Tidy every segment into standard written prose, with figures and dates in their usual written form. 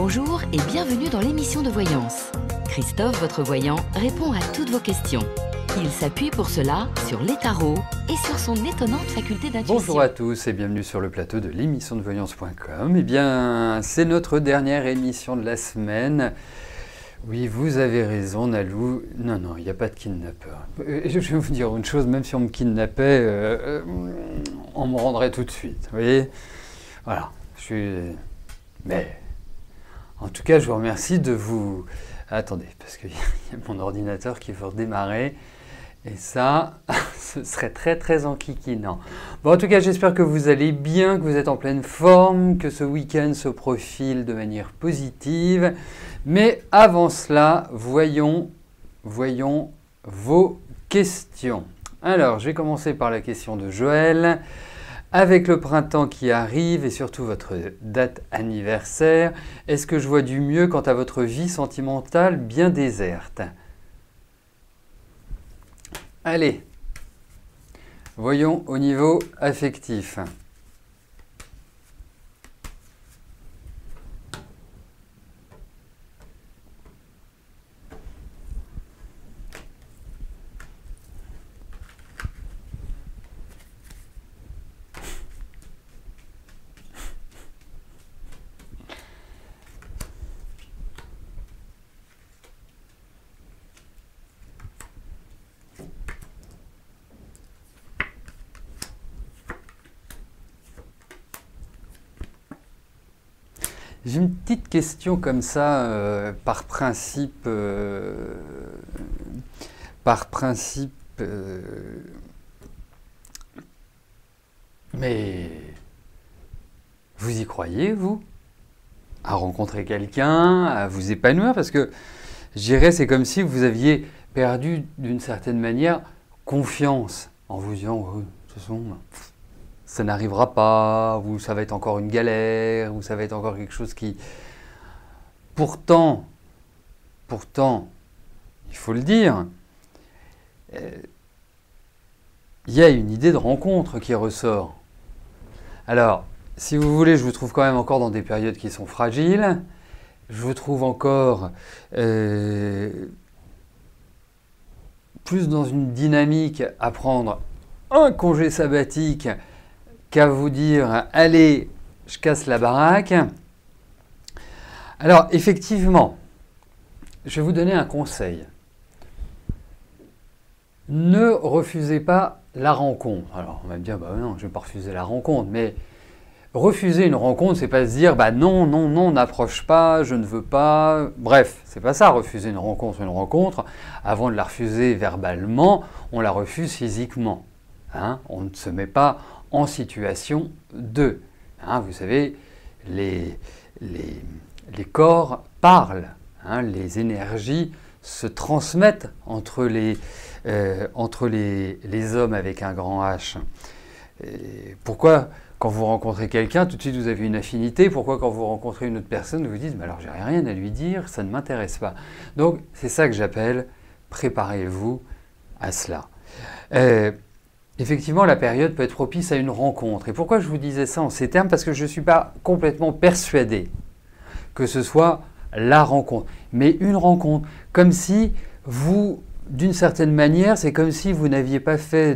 Bonjour et bienvenue dans l'émission de voyance. Christophe, votre voyant, répond à toutes vos questions. Il s'appuie pour cela sur les tarots et sur son étonnante faculté d'intuition. Bonjour à tous et bienvenue sur le plateau de l'émission de voyance.com. Eh bien, c'est notre dernière émission de la semaine. Oui, vous avez raison, Nalou. Non, il n'y a pas de kidnappeur. Je vais vous dire une chose, même si on me kidnappait, on me rendrait tout de suite. Vous voyez ? Voilà, Mais, en tout cas, je vous remercie de vous... Attendez, parce qu'il y a mon ordinateur qui veut redémarrer. Et ça, ce serait très enquiquinant. Bon, en tout cas, j'espère que vous allez bien, que vous êtes en pleine forme, que ce week-end se profile de manière positive. Mais avant cela, voyons vos questions. Alors, je vais commencer par la question de Joël. Avec le printemps qui arrive et surtout votre date anniversaire, est-ce que je vois du mieux quant à votre vie sentimentale bien déserte ? Allez, voyons au niveau affectif. J'ai une petite question comme ça, par principe, mais vous y croyez, vous, à rencontrer quelqu'un, à vous épanouir? Parce que je dirais, c'est comme si vous aviez perdu d'une certaine manière confiance en vous disant, de toute façon, ça n'arrivera pas, ou ça va être encore une galère, ou ça va être encore quelque chose qui... Pourtant, il faut le dire, il y a une idée de rencontre qui ressort. Alors, si vous voulez, je vous trouve quand même encore dans des périodes qui sont fragiles. Je vous trouve encore plus dans une dynamique à prendre un congé sabbatique qu'à vous dire « Allez, je casse la baraque ». Alors, effectivement, je vais vous donner un conseil. Ne refusez pas la rencontre. Alors, on va me dire « Bah non, je ne vais pas refuser la rencontre ». Mais refuser une rencontre, c'est pas se dire « Bah non, n'approche pas, je ne veux pas ». Bref, c'est pas ça, refuser une rencontre. Avant de la refuser verbalement, on la refuse physiquement. Hein, on ne se met pas en situation de. Hein, vous savez, les corps parlent, hein, les énergies se transmettent entre les hommes avec un grand H. Et pourquoi, quand vous rencontrez quelqu'un, tout de suite vous avez une affinité? Pourquoi, quand vous rencontrez une autre personne, vous vous dites « Mais alors, j'ai rien à lui dire, ça ne m'intéresse pas ». Donc, c'est ça que j'appelle « préparez-vous à cela ». Effectivement, la période peut être propice à une rencontre. Et pourquoi je vous disais ça en ces termes? Parce que je ne suis pas complètement persuadé que ce soit la rencontre. Mais une rencontre, comme si vous, d'une certaine manière, c'est comme si vous n'aviez pas fait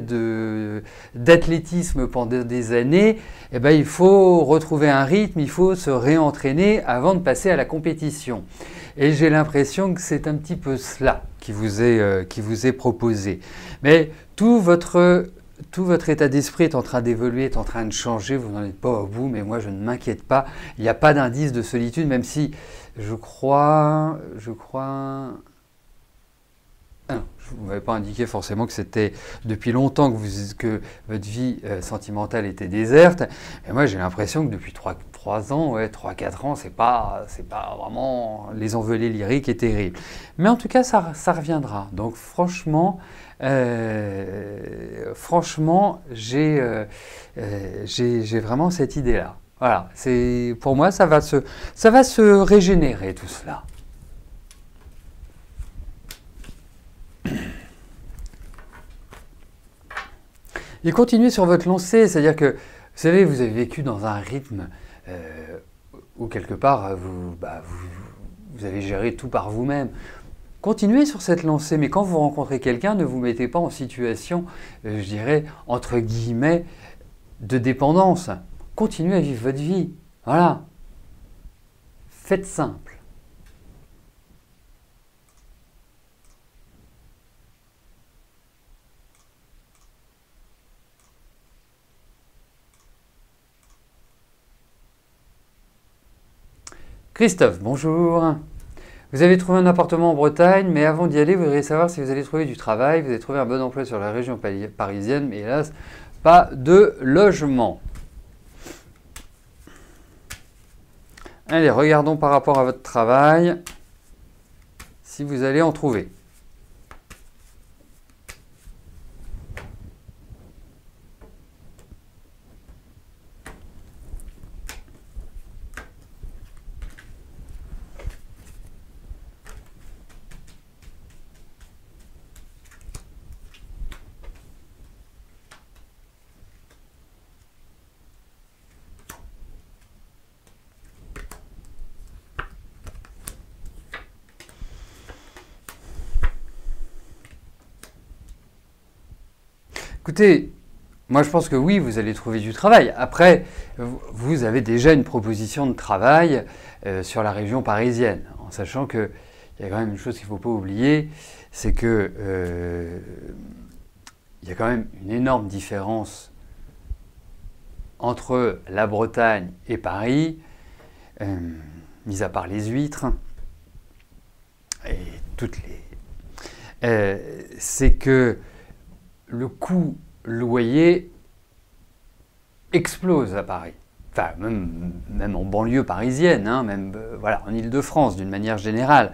d'athlétisme pendant des années. Eh bien, il faut retrouver un rythme, il faut se réentraîner avant de passer à la compétition. Et j'ai l'impression que c'est un petit peu cela qui vous est proposé. Mais tout votre état d'esprit est en train d'évoluer, est en train de changer, vous n'en êtes pas au bout, mais moi je ne m'inquiète pas. Il n'y a pas d'indice de solitude, même si je crois... Ah, je ne vous avais pas indiqué forcément que c'était depuis longtemps que votre vie sentimentale était déserte. Et moi j'ai l'impression que depuis 3 ans, 3-4 ans, c'est pas vraiment les envolées lyriques et terribles. Mais en tout cas, ça reviendra. Donc franchement, j'ai vraiment cette idée-là. Voilà, pour moi, ça va se régénérer tout cela. Et continuez sur votre lancée, c'est-à-dire que, vous savez, vous avez vécu dans un rythme ou quelque part, vous avez géré tout par vous-même. Continuez sur cette lancée, mais quand vous rencontrez quelqu'un, ne vous mettez pas en situation, je dirais, entre guillemets, de dépendance. Continuez à vivre votre vie. Voilà. Faites simple. Christophe, bonjour. Vous avez trouvé un appartement en Bretagne, mais avant d'y aller, vous voudriez savoir si vous allez trouver du travail. Vous avez trouvé un bon emploi sur la région parisienne, mais hélas, pas de logement. Allez, regardons par rapport à votre travail, si vous allez en trouver. Écoutez, moi je pense que oui, vous allez trouver du travail. Après, vous avez déjà une proposition de travail sur la région parisienne, en sachant qu'il y a quand même une chose qu'il ne faut pas oublier, c'est que il y a quand même une énorme différence entre la Bretagne et Paris, mis à part les huîtres et toutes les... c'est que le coût loyer explose à Paris. Enfin, même en banlieue parisienne, hein, même voilà, en Île-de-France d'une manière générale.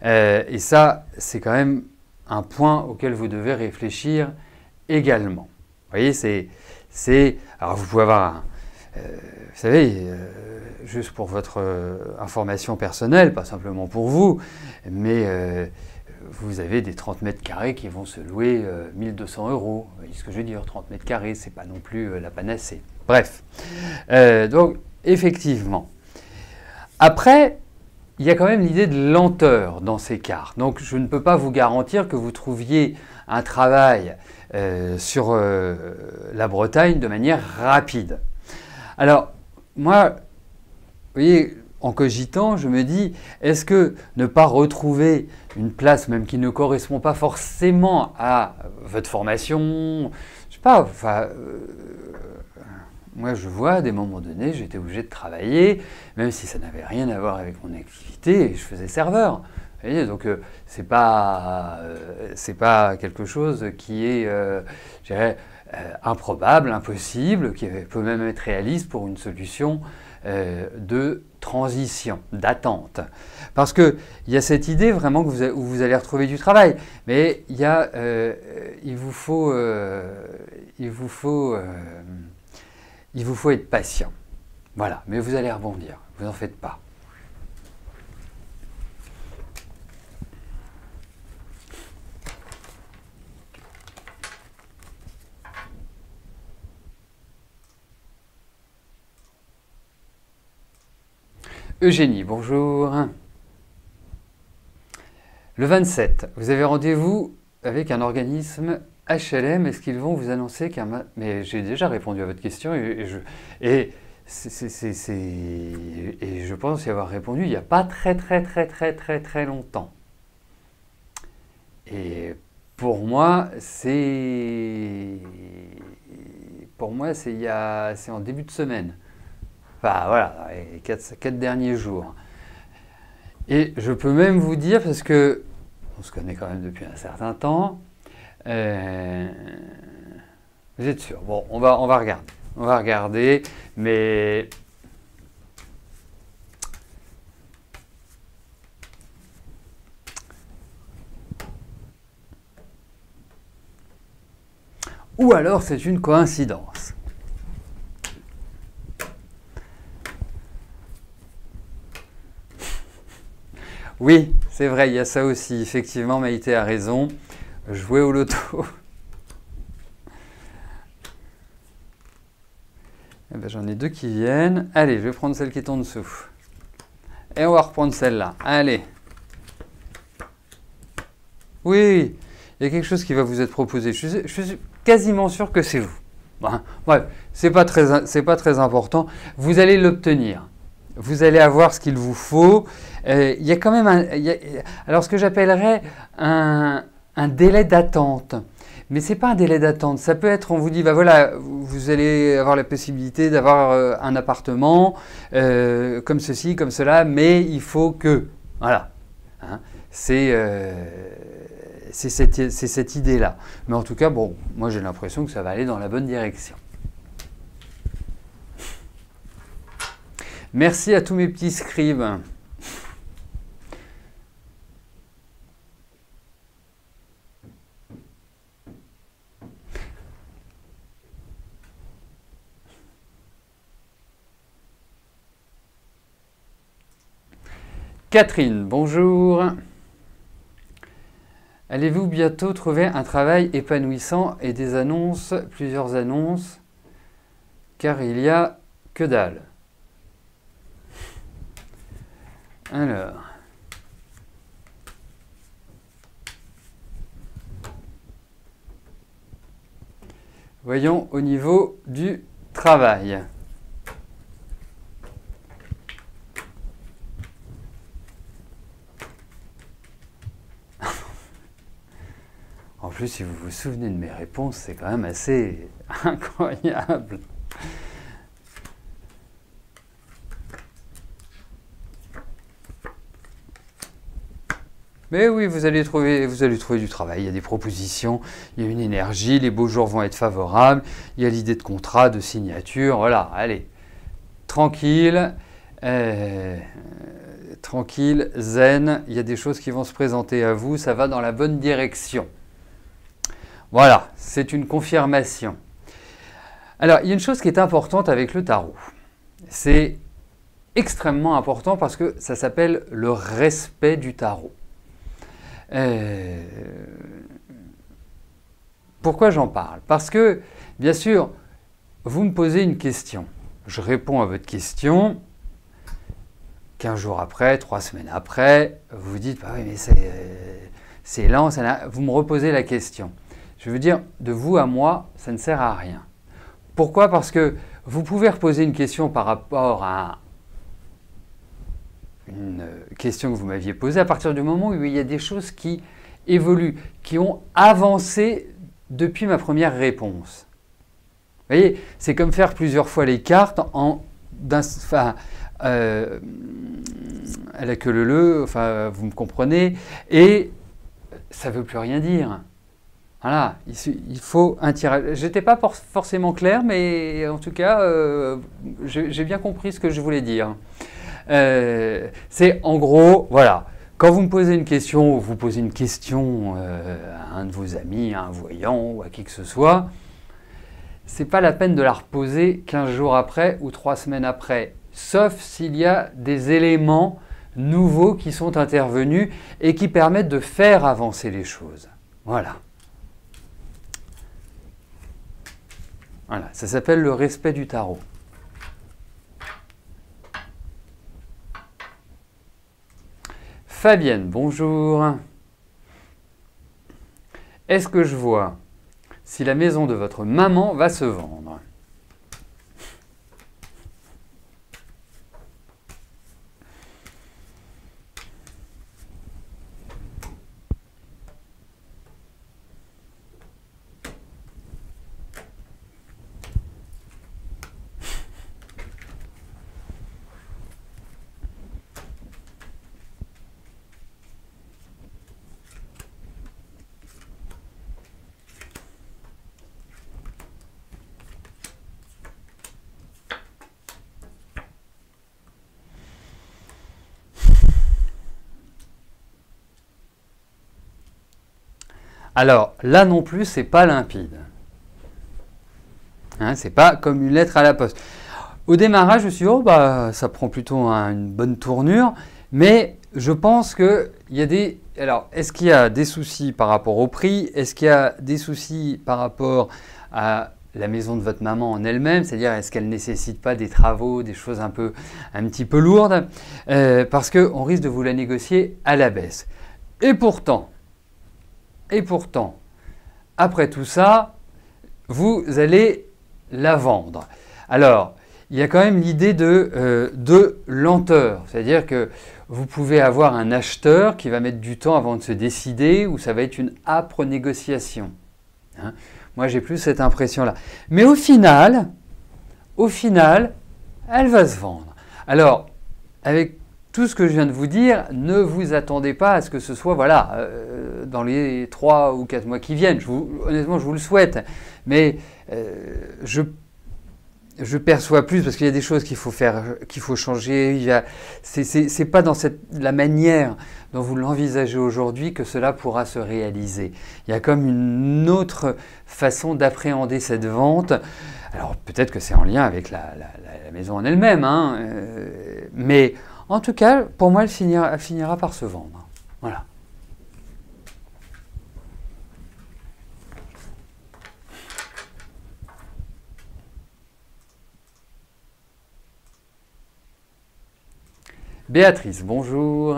Et ça, c'est quand même un point auquel vous devez réfléchir également. Vous voyez, alors vous pouvez avoir, vous savez, juste pour votre information personnelle, pas simplement pour vous, mais vous avez des 30 mètres carrés qui vont se louer 1200 €. Vous voyez ce que je veux dire, 30 mètres carrés, c'est pas non plus la panacée. Bref, donc effectivement. Après, il y a quand même l'idée de lenteur dans ces cartes. Donc je ne peux pas vous garantir que vous trouviez un travail sur la Bretagne de manière rapide. Alors, moi, vous voyez, en cogitant, je me dis, est-ce que ne pas retrouver une place même qui ne correspond pas forcément à votre formation, je sais pas, enfin, moi je vois à des moments donnés, j'étais obligé de travailler, même si ça n'avait rien à voir avec mon activité, je faisais serveur. Vous voyez, donc c'est pas quelque chose qui est, je dirais, improbable, impossible, qui peut même être réaliste pour une solution de transition, d'attente. Parce qu'il y a cette idée vraiment que vous allez retrouver du travail, mais il vous faut être patient. Voilà, mais vous allez rebondir, vous n'en faites pas. Eugénie, bonjour. Le 27, vous avez rendez-vous avec un organisme HLM. Est-ce qu'ils vont vous annoncer qu'un... Mais j'ai déjà répondu à votre question et je pense y avoir répondu il n'y a pas très longtemps. Et pour moi, c'est en début de semaine. Enfin voilà, les 4 derniers jours. Et je peux même vous dire, parce que on se connaît quand même depuis un certain temps, vous êtes sûr? Bon, on va regarder. On va regarder, mais... Ou alors c'est une coïncidence. Oui, c'est vrai, il y a ça aussi. Effectivement, Maïté a raison. Jouer au loto. Eh ben, j'en ai 2 qui viennent. Allez, je vais prendre celle qui est en dessous. Et on va reprendre celle-là. Allez. Oui, il y a quelque chose qui va vous être proposé. Je suis quasiment sûr que c'est vous. Bon, bref, c'est pas très important. Vous allez l'obtenir. Vous allez avoir ce qu'il vous faut. Il y a quand même alors ce que j'appellerais un délai d'attente. Mais ce n'est pas un délai d'attente. Ça peut être, on vous dit, bah voilà, vous allez avoir la possibilité d'avoir un appartement comme ceci, comme cela, mais il faut que. Voilà. Hein, c'est cette idée-là. Mais en tout cas, bon, moi j'ai l'impression que ça va aller dans la bonne direction. Merci à tous mes petits scribes. Catherine, bonjour. Allez-vous bientôt trouver un travail épanouissant et des annonces, plusieurs annonces, car il y a que dalle. Alors, voyons au niveau du travail. En plus, si vous vous souvenez de mes réponses, c'est quand même assez incroyable. Mais oui, vous allez trouver du travail, il y a des propositions, il y a une énergie, les beaux jours vont être favorables, il y a l'idée de contrat, de signature, voilà, allez, tranquille, tranquille, zen, il y a des choses qui vont se présenter à vous, ça va dans la bonne direction. Voilà, c'est une confirmation. Alors, il y a une chose qui est importante avec le tarot, c'est extrêmement important parce que ça s'appelle le respect du tarot. Pourquoi j'en parle? Parce que, bien sûr, vous me posez une question. Je réponds à votre question. 15 jours après, 3 semaines après, vous vous dites, bah oui, mais c'est lent, vous me reposez la question. Je veux dire, de vous à moi, ça ne sert à rien. Pourquoi? Parce que vous pouvez reposer une question par rapport à une question que vous m'aviez posée à partir du moment où il y a des choses qui évoluent, qui ont avancé depuis ma première réponse. Vous voyez, c'est comme faire plusieurs fois les cartes à la queue leu, enfin vous me comprenez, et ça ne veut plus rien dire. Voilà, il faut un tirage. J'étais pas forcément clair, mais en tout cas, j'ai bien compris ce que je voulais dire. C'est en gros, voilà, quand vous me posez une question, vous posez une question à un de vos amis, à un voyant ou à qui que ce soit, c'est pas la peine de la reposer 15 jours après ou 3 semaines après, sauf s'il y a des éléments nouveaux qui sont intervenus et qui permettent de faire avancer les choses. Voilà. Voilà, ça s'appelle le respect du tarot. Fabienne, bonjour. Est-ce que je vois si la maison de votre maman va se vendre? Alors, là non plus, c'est pas limpide. Hein, c'est pas comme une lettre à la poste. Au démarrage, je me suis dit, oh, bah, ça prend plutôt une bonne tournure, mais je pense qu'il y a des... Alors, est-ce qu'il y a des soucis par rapport au prix? Est-ce qu'il y a des soucis par rapport à la maison de votre maman en elle-même, c'est-à-dire est-ce qu'elle ne nécessite pas des travaux, des choses un petit peu lourdes, parce qu'on risque de vous la négocier à la baisse. Et pourtant, après tout ça, vous allez la vendre. Alors, il y a quand même l'idée de lenteur, c'est-à-dire que vous pouvez avoir un acheteur qui va mettre du temps avant de se décider, ou ça va être une âpre négociation. Hein. Moi, j'ai plus cette impression-là. Mais au final, elle va se vendre. Alors, avec tout ce que je viens de vous dire, ne vous attendez pas à ce que ce soit dans les 3 ou 4 mois qui viennent. Honnêtement, je vous le souhaite. Mais je perçois plus parce qu'il y a des choses qu'il faut changer. C'est pas dans la manière dont vous l'envisagez aujourd'hui que cela pourra se réaliser. Il y a comme une autre façon d'appréhender cette vente. Alors peut-être que c'est en lien avec la maison en elle-même, hein, mais en tout cas, pour moi, elle finira par se vendre. Voilà. Béatrice, bonjour.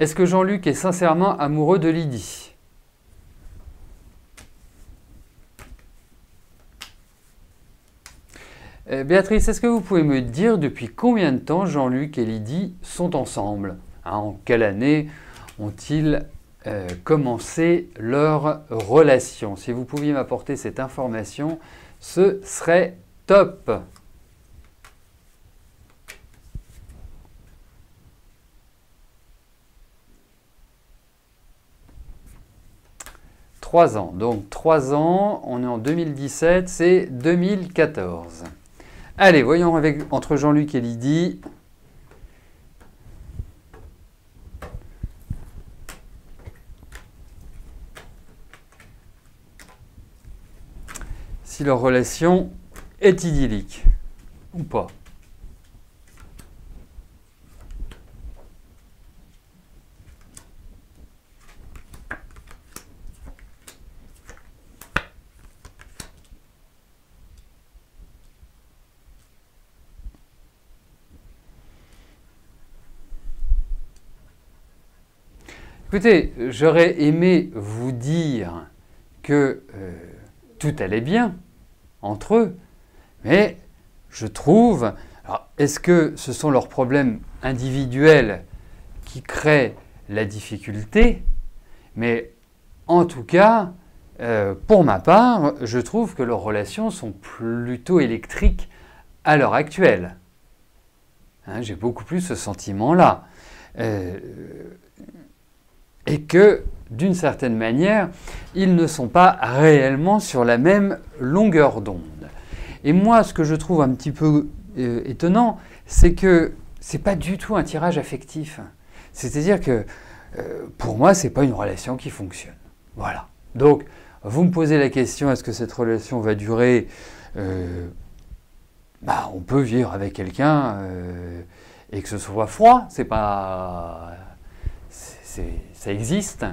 Est-ce que Jean-Luc est sincèrement amoureux de Lydie? Béatrice, est-ce que vous pouvez me dire depuis combien de temps Jean-Luc et Lydie sont ensemble? En quelle année ont-ils commencé leur relation? Si vous pouviez m'apporter cette information, ce serait top. 3 ans. Donc 3 ans, on est en 2017, c'est 2014. Allez, voyons entre Jean-Luc et Lydie. Si leur relation est idyllique ou pas. Écoutez, j'aurais aimé vous dire que tout allait bien entre eux, mais je trouve... Alors, est-ce que ce sont leurs problèmes individuels qui créent la difficulté? Mais en tout cas, pour ma part, je trouve que leurs relations sont plutôt électriques à l'heure actuelle. Hein, j'ai beaucoup plus ce sentiment-là. Et que, d'une certaine manière, ils ne sont pas réellement sur la même longueur d'onde. Et moi, ce que je trouve un petit peu étonnant, c'est que ce n'est pas du tout un tirage affectif. C'est-à-dire que, pour moi, ce n'est pas une relation qui fonctionne. Voilà. Donc, vous me posez la question, est-ce que cette relation va durer? On peut vivre avec quelqu'un et que ce soit froid, c'est pas... ça existe.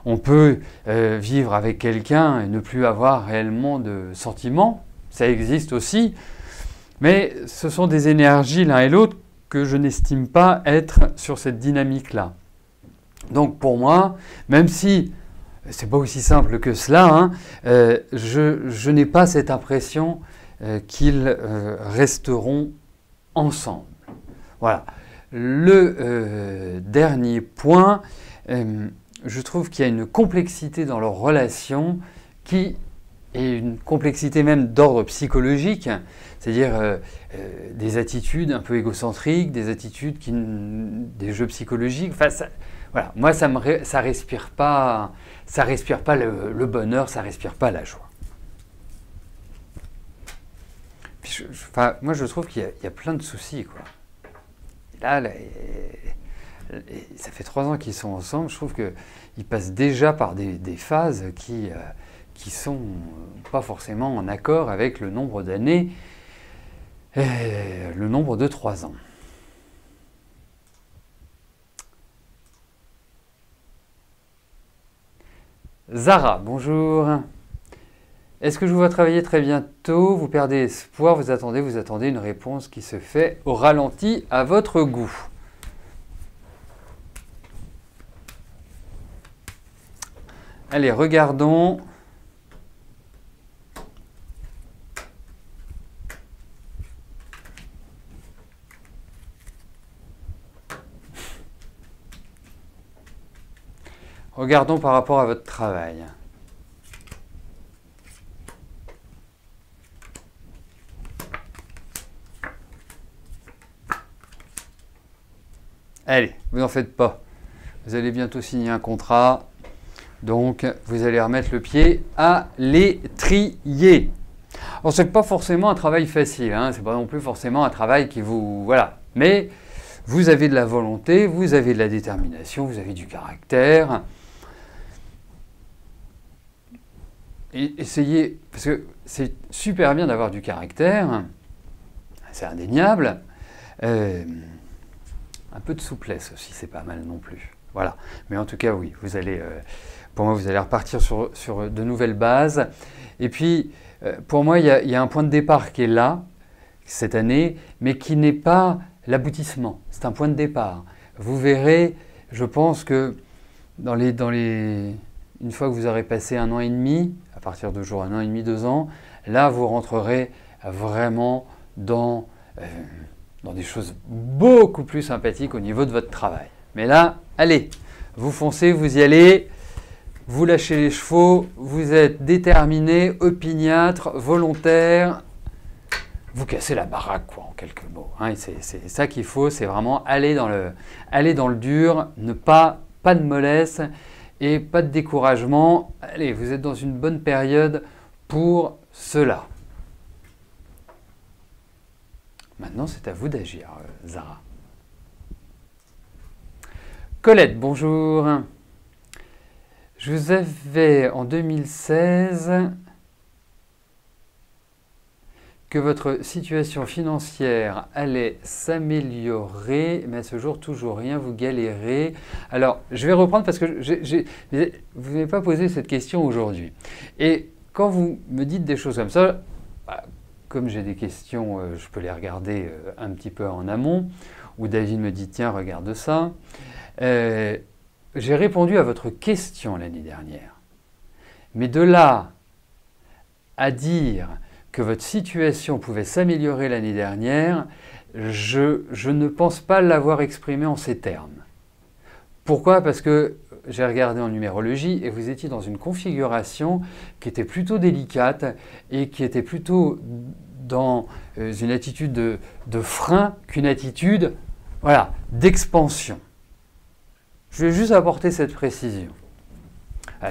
On peut vivre avec quelqu'un et ne plus avoir réellement de sentiments. Ça existe aussi. Mais ce sont des énergies l'un et l'autre que je n'estime pas être sur cette dynamique-là. Donc pour moi, même si c'est pas aussi simple que cela, hein, je n'ai pas cette impression qu'ils resteront ensemble. Voilà. Le dernier point, je trouve qu'il y a une complexité dans leur relation qui est une complexité même d'ordre psychologique, c'est-à-dire des attitudes un peu égocentriques, des attitudes des jeux psychologiques. Enfin, voilà, moi ça respire pas le bonheur, ça respire pas la joie. Puis moi je trouve qu'il y a plein de soucis, quoi. Là, ça fait 3 ans qu'ils sont ensemble, je trouve qu'ils passent déjà par des phases qui sont pas forcément en accord avec le nombre d'années, le nombre de 3 ans. Zara, bonjour. Est-ce que je vous vois travailler très bientôt? Vous perdez espoir, vous attendez une réponse qui se fait au ralenti à votre goût. Allez, regardons. Regardons par rapport à votre travail. Allez, vous n'en faites pas. Vous allez bientôt signer un contrat. Donc, vous allez remettre le pied à l'étrier. Alors, ce n'est pas forcément un travail facile. Hein, ce n'est pas non plus forcément un travail qui vous... Voilà. Mais vous avez de la volonté, vous avez de la détermination, vous avez du caractère. Et essayez, parce que c'est super bien d'avoir du caractère, c'est indéniable. Un peu de souplesse aussi, c'est pas mal non plus. Voilà. Mais en tout cas, oui, vous allez, pour moi, vous allez repartir sur de nouvelles bases. Et puis, pour moi, il y a un point de départ qui est là, cette année, mais qui n'est pas l'aboutissement. C'est un point de départ. Vous verrez, je pense que une fois que vous aurez passé 1 an et demi, à partir de jour 1 an et demi, 2 ans, là, vous rentrerez vraiment dans des choses beaucoup plus sympathiques au niveau de votre travail. Mais là, allez, vous foncez, vous y allez, vous lâchez les chevaux, vous êtes déterminé, opiniâtre, volontaire, vous cassez la baraque, quoi, en quelques mots. Hein, c'est ça qu'il faut, c'est vraiment aller dans le dur, pas de mollesse et pas de découragement. Allez, vous êtes dans une bonne période pour cela. Maintenant, c'est à vous d'agir, Zara. Colette, bonjour. Je vous avais en 2016 que votre situation financière allait s'améliorer, mais à ce jour, toujours rien, vous galérez. Alors, je vais reprendre parce que vous n'avez pas posé cette question aujourd'hui. Et quand vous me dites des choses comme ça, comme j'ai des questions, je peux les regarder un petit peu en amont, où David me dit « Tiens, regarde ça ». J'ai répondu à votre question l'année dernière. Mais de là à dire que votre situation pouvait s'améliorer l'année dernière, je ne pense pas l'avoir exprimé en ces termes. Pourquoi? Parce que j'ai regardé en numérologie et vous étiez dans une configuration qui était plutôt délicate et qui était plutôt dans une attitude de frein qu'une attitude d'expansion. Je vais juste apporter cette précision.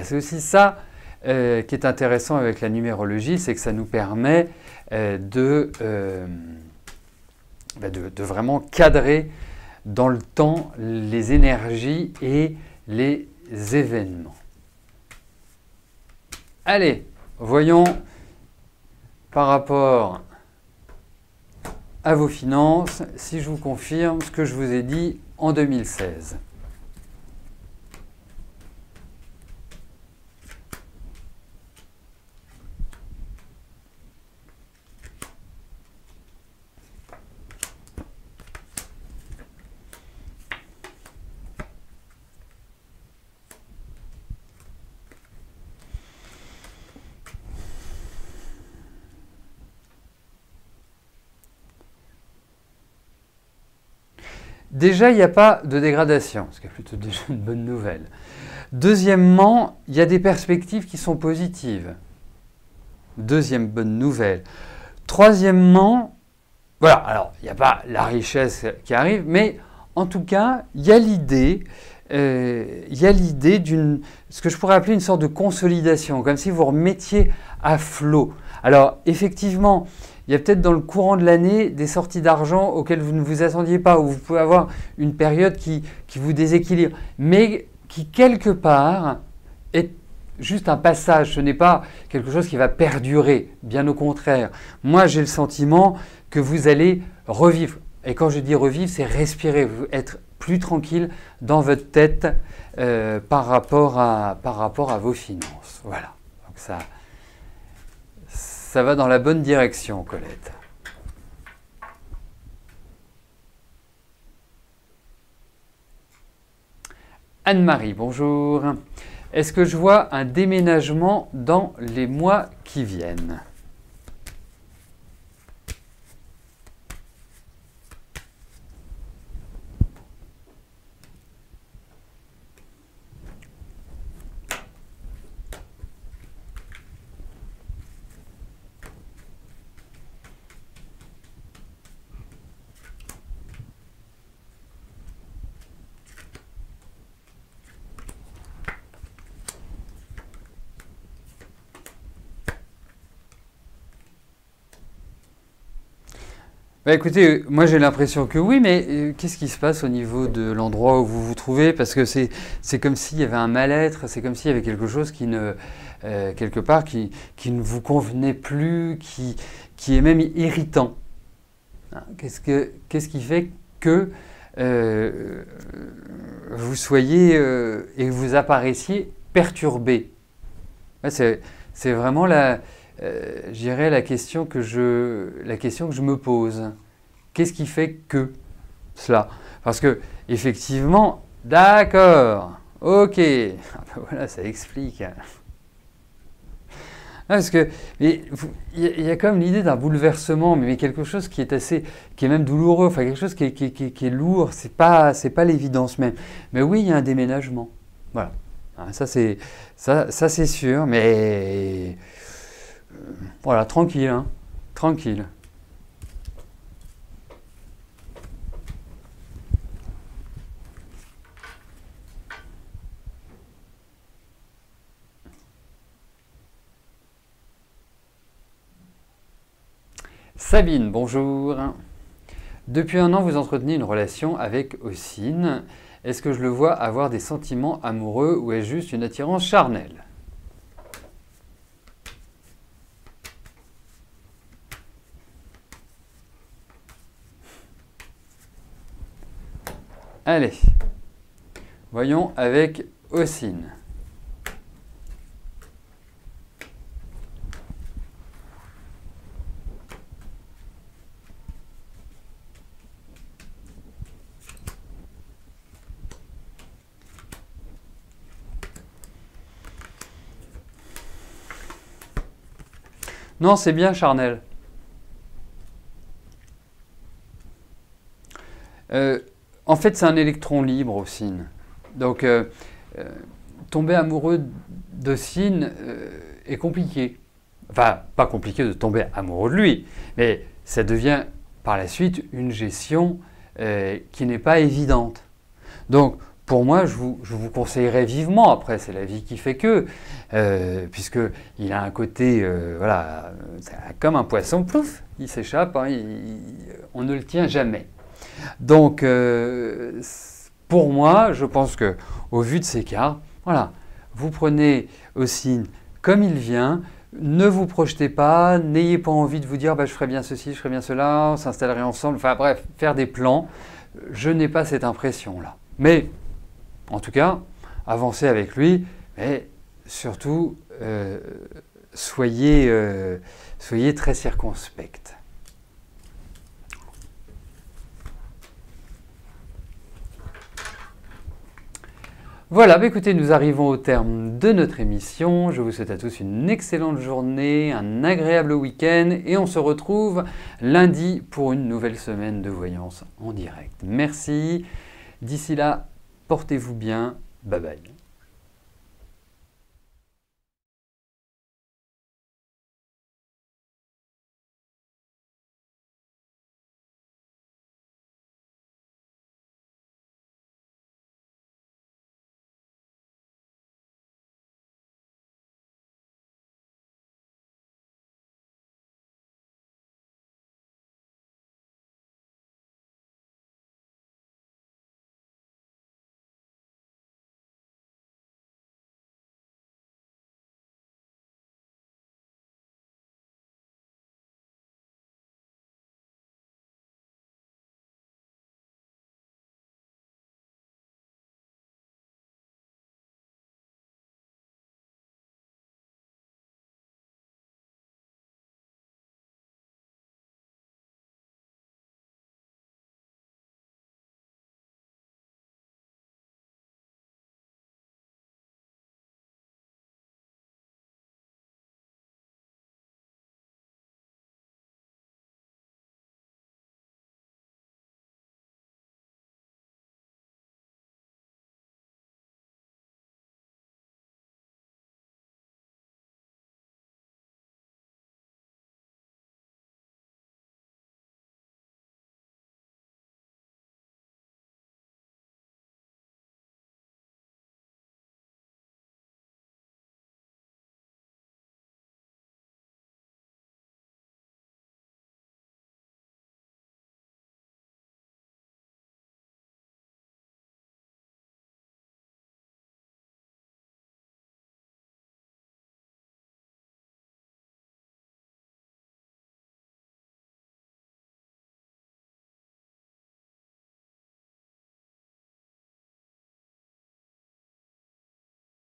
C'est aussi ça qui est intéressant avec la numérologie, c'est que ça nous permet de vraiment cadrer dans le temps les énergies et les événements. Allez, voyons par rapport à vos finances si je vous confirme ce que je vous ai dit en 2016. Déjà, il n'y a pas de dégradation, ce qui est plutôt déjà une bonne nouvelle. Deuxièmement, il y a des perspectives qui sont positives. Deuxième bonne nouvelle. Troisièmement, voilà, alors il n'y a pas la richesse qui arrive, mais en tout cas, il y a l'idée d'une, ce que je pourrais appeler une sorte de consolidation, comme si vous remettiez à flot. Alors, effectivement, il y a peut-être dans le courant de l'année des sorties d'argent auxquelles vous ne vous attendiez pas, où vous pouvez avoir une période qui vous déséquilibre, mais qui quelque part est juste un passage. Ce n'est pas quelque chose qui va perdurer, bien au contraire. Moi, j'ai le sentiment que vous allez revivre. Et quand je dis revivre, c'est respirer, être plus tranquille dans votre tête par rapport à vos finances. Voilà. Donc ça, ça va dans la bonne direction, Colette. Anne-Marie, bonjour. Est-ce que je vois un déménagement dans les mois qui viennent? Bah écoutez, moi j'ai l'impression que oui, mais qu'est-ce qui se passe au niveau de l'endroit où vous vous trouvez? Parce que c'est comme s'il y avait un mal-être, c'est comme s'il y avait quelque chose qui ne, quelque part, qui ne vous convenait plus, qui est même irritant. Hein, qu'est-ce qui fait que vous soyez et que vous apparaissiez perturbé? Ouais, c'est vraiment je dirais la question que je me pose. Qu'est-ce qui fait que cela? Parce que effectivement, d'accord, ok, ah ben voilà, ça explique. Ah, parce que il y a comme l'idée d'un bouleversement, mais quelque chose qui est même douloureux, enfin quelque chose qui est lourd. C'est pas l'évidence même. Mais oui, il y a un déménagement. Voilà. Ça c'est sûr, mais voilà, tranquille, hein, tranquille. Sabine, bonjour. Depuis un an, vous entretenez une relation avec Ossine. Est-ce que je le vois avoir des sentiments amoureux ou est-ce juste une attirance charnelle? Allez, voyons avec Ossine. Non, c'est bien charnel. En fait, c'est un électron libre, Ossine. Donc, tomber amoureux d'Ossine est compliqué. Enfin, pas compliqué de tomber amoureux de lui, mais ça devient par la suite une gestion qui n'est pas évidente. Donc, pour moi, je vous conseillerais vivement, après c'est la vie qui fait que, puisqu'il a un côté, voilà, comme un poisson, plouf, il s'échappe, hein, on ne le tient jamais. Donc, pour moi, je pense que, au vu de ces cas, voilà, vous prenez Ossine comme il vient, ne vous projetez pas, n'ayez pas envie de vous dire bah, je ferais bien ceci, je ferais bien cela, on s'installerait ensemble, enfin bref, faire des plans. Je n'ai pas cette impression-là. Mais, en tout cas, avancez avec lui, mais surtout, soyez très circonspect. Voilà, bah écoutez, nous arrivons au terme de notre émission. Je vous souhaite à tous une excellente journée, un agréable week-end et on se retrouve lundi pour une nouvelle semaine de voyance en direct. Merci. D'ici là, portez-vous bien. Bye bye.